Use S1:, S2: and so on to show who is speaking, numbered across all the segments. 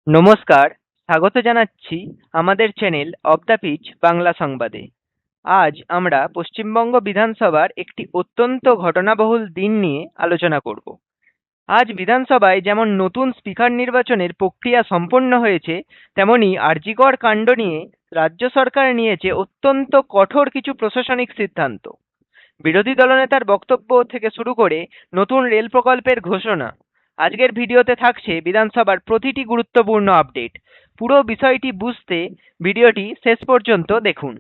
S1: নমস্কার, স্বাগত জানাচ্ছি আমাদের channel of the pitch Bangla সংবাদে। আজ আমরা পশ্চিমবঙ্গ বিধানসভার একটি অত্যন্ত ঘটনাবহুল দিন নিয়ে আলোচনা করব। আজ বিধানসভায় যেমন নতুন স্পিকার নির্বাচনের প্রক্রিয়া সম্পন্ন হয়েছে, তেমনি আরজিকর কাণ্ড নিয়ে রাজ্য সরকার নিয়েছে অত্যন্ত কঠোর কিছু প্রশাসনিক সিদ্ধান্ত। বিরোধী দলনেতার বক্তব্য থেকে শুরু করে নতুন রেল প্রকল্পের ঘোষণা। আজকের ভিডিওতে থাকছে বিধানসভার প্রতিটি গুরুত্বপূর্ণ আপডেট। পুরো বিষয়টি বুঝতে ভিডিওটি শেষ পর্যন্ত দেখুন।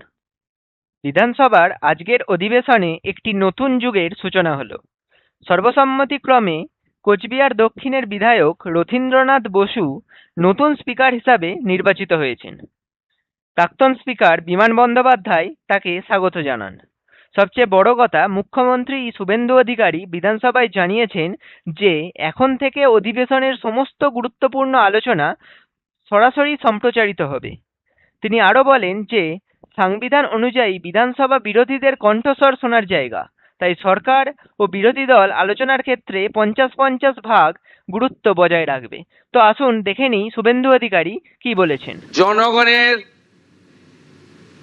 S1: বিধানসভার আজকের অধিবেশনে একটি নতুন যুগের সূচনা হলো। সর্বসম্মতিক্রমে কোচবিহার দক্ষিণের বিধায়ক রথীন্দ্রনাথ বসু নতুন স্পিকার হিসাবে নির্বাচিত হয়েছেন। প্রাক্তন স্পিকার বিমান বন্দ্যোপাধ্যায় তাকে স্বাগত জানান। সবচেয়ে বড় কথা, মুখ্যমন্ত্রী শুভেন্দু অধিকারী বিধানসভায় জানিয়েছেন যে এখন থেকে অধিবেশনের সমস্ত গুরুত্বপূর্ণ আলোচনা সরাসরি সম্প্রচারিত হবে। তিনি আরও বলেন যে সংবিধান অনুযায়ী বিধানসভা বিরোধীদের কণ্ঠস্বর শোনার জায়গা, তাই সরকার ও বিরোধী দল আলোচনার ক্ষেত্রে 50-50 ভাগ গুরুত্ব বজায় রাখবে। তো আসুন দেখে নিই শুভেন্দু অধিকারী কি বলেছেন।
S2: জনগণের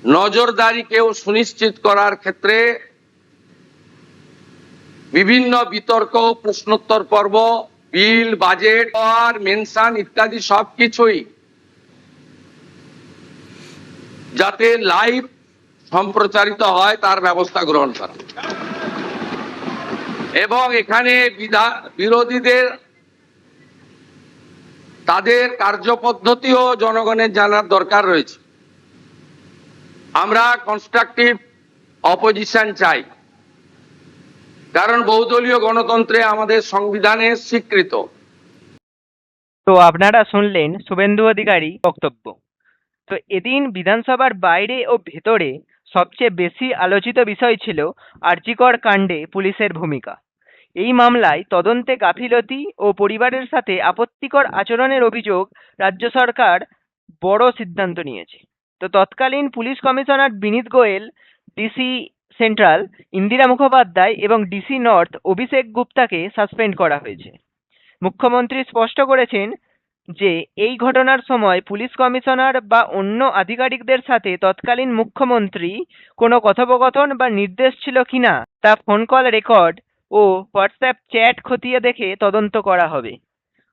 S2: নজরদারিকেও সুনিশ্চিত করার ক্ষেত্রে বিভিন্ন বিতর্ক, প্রশ্নোত্তর পর্ব, বিল, বাজেট আর মেনশন ইত্যাদি সবকিছুই যাতে লাইভ সম্প্রচারিত হয় তার ব্যবস্থা গ্রহণ করা এবং এখানে বিরোধীদের তাদের কার্যপদ্ধতিও জনগণের জানার দরকার রয়েছে। আমরা কনস্ট্রাকটিভ অপোজিশন চাই, কারণ বহুদলীয় গণতন্ত্রে আমাদের সংবিধানে স্বীকৃত।
S1: তো আপনারা শুনলেন শুভেন্দু অধিকারী বক্তব্য। তো এদিন বিধানসভার বাইরে ও ভেতরে সবচেয়ে বেশি আলোচিত বিষয় ছিল আরজিকর কাণ্ডে পুলিশের ভূমিকা। এই মামলায় তদন্তে গাফিলতি ও পরিবারের সাথে আপত্তিকর আচরণের অভিযোগ রাজ্য সরকার বড় সিদ্ধান্ত নিয়েছে। তো তৎকালীন পুলিশ কমিশনার বিনীত গোয়েল, ডিসি সেন্ট্রাল ইন্দিরা মুখোপাধ্যায় এবং ডিসি নর্থ অভিষেক গুপ্তাকে সাসপেন্ড করা হয়েছে। মুখ্যমন্ত্রী স্পষ্ট করেছেন যে এই ঘটনার সময় পুলিশ কমিশনার বা অন্য আধিকারিকদের সাথে তৎকালীন মুখ্যমন্ত্রী কোনো কথোপকথন বা নির্দেশ ছিল কিনা তা ফোন কল রেকর্ড ও হোয়াটসঅ্যাপ চ্যাট খতিয়ে দেখে তদন্ত করা হবে।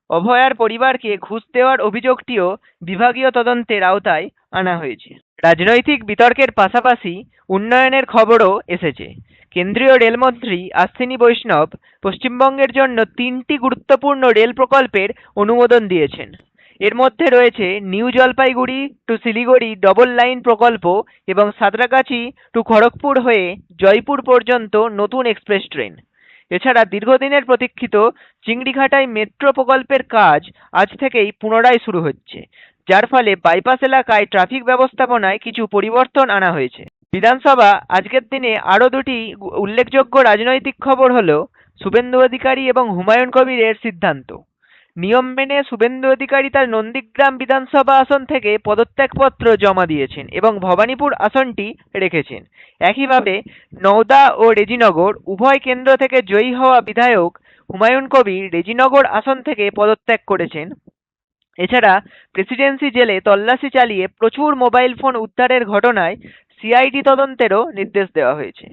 S1: অভয়ার পরিবারকে ঘুষ দেওয়ার অভিযোগটিও বিভাগীয় তদন্তের আওতায় আনা হয়েছে। রাজনৈতিক বিতর্কের পাশাপাশি উন্নয়নের খবরও এসেছে। কেন্দ্রীয় রেলমন্ত্রী অশ্বিনী বৈষ্ণব পশ্চিমবঙ্গের জন্য 3টি গুরুত্বপূর্ণ রেল প্রকল্পের অনুমোদন দিয়েছেন। এর মধ্যে রয়েছে new Jalpaiguri to Siliguri double line প্রকল্প এবং সাঁতরাগাছি টু খড়গপুর হয়ে জয়পুর পর্যন্ত নতুন এক্সপ্রেস ট্রেন। এছাড়া দীর্ঘদিনের প্রতীক্ষিত চিংড়িঘাটায় মেট্রো প্রকল্পের কাজ আজ থেকেই পুনরায় শুরু হচ্ছে, যার ফলে বাইপাস এলাকায় ট্রাফিক ব্যবস্থাপনায় কিছু পরিবর্তন আনা হয়েছে। বিধানসভা আজকের দিনে আরও দুটি উল্লেখযোগ্য রাজনৈতিক খবর হলো শুভেন্দু অধিকারী এবং হুমায়ুন কবিরের সিদ্ধান্ত। নিয়ম মেনে শুভেন্দু অধিকারী তার নন্দীগ্রাম বিধানসভা আসন থেকে পদত্যাগপত্র জমা দিয়েছেন এবং ভবানীপুর আসনটি রেখেছেন। একইভাবে নওদা ও রেজিনগর উভয় কেন্দ্র থেকে জয়ী হওয়া বিধায়ক হুমায়ুন কবির রেজিনগর আসন থেকে পদত্যাগ করেছেন। এছাড়া প্রেসিডেন্সি জেলে তল্লাশি চালিয়ে প্রচুর মোবাইল ফোন উদ্ধারের ঘটনায় সিআইডি তদন্তেরও নির্দেশ দেওয়া হয়েছে।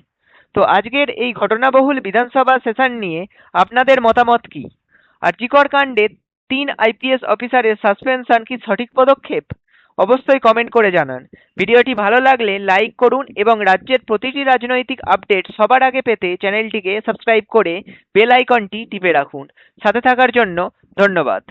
S1: তো আজকের এই ঘটনাবহুল বিধানসভা সেশন নিয়ে আপনাদের মতামত কি? আরজিকর কাণ্ডে 3 আইপিএস অফিসারের সাসপেনশন কি সঠিক পদক্ষেপ? অবশ্যই কমেন্ট করে জানান। ভিডিওটি ভালো লাগলে লাইক করুন এবং রাজ্যের প্রতিটি রাজনৈতিক আপডেট সবার আগে পেতে চ্যানেলটিকে সাবস্ক্রাইব করে বেল আইকনটি টিপে রাখুন। সাথে থাকার জন্য ধন্যবাদ।